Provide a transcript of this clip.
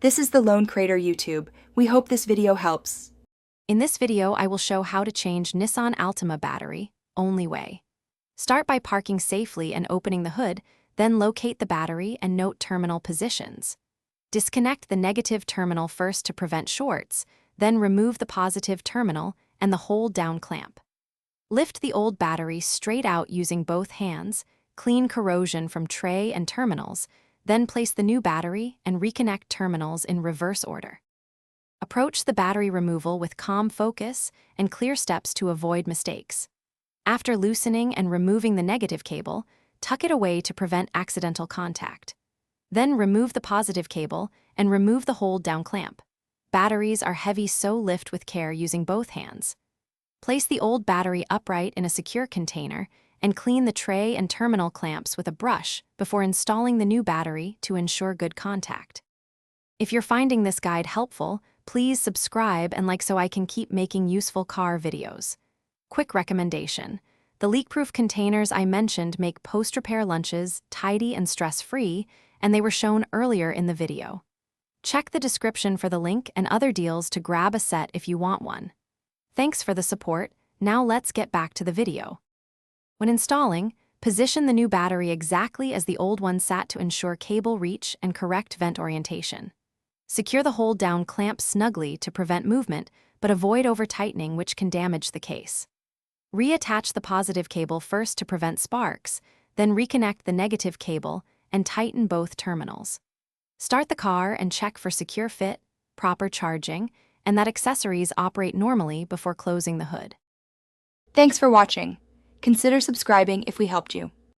This is the Lone Crater YouTube. We hope this video helps. In this video, I will show how to change Nissan Altima battery, only way. Start by parking safely and opening the hood, then locate the battery and note terminal positions. Disconnect the negative terminal first to prevent shorts, then remove the positive terminal and the hold-down clamp. Lift the old battery straight out using both hands, clean corrosion from tray and terminals, then place the new battery and reconnect terminals in reverse order. Approach the battery removal with calm focus and clear steps to avoid mistakes. After loosening and removing the negative cable, tuck it away to prevent accidental contact. Then remove the positive cable and remove the hold-down clamp. Batteries are heavy, so lift with care using both hands. Place the old battery upright in a secure container and clean the tray and terminal clamps with a brush before installing the new battery to ensure good contact. If you're finding this guide helpful, please subscribe and like so I can keep making useful car videos. Quick recommendation: the leak-proof containers I mentioned make post-repair lunches tidy and stress-free, and they were shown earlier in the video. Check the description for the link and other deals to grab a set if you want one. Thanks for the support. Now let's get back to the video. When installing, position the new battery exactly as the old one sat to ensure cable reach and correct vent orientation. Secure the hold-down clamp snugly to prevent movement, but avoid over-tightening, which can damage the case. Reattach the positive cable first to prevent sparks, then reconnect the negative cable and tighten both terminals. Start the car and check for secure fit, proper charging, and that accessories operate normally before closing the hood. Thanks for watching. Consider subscribing if we helped you.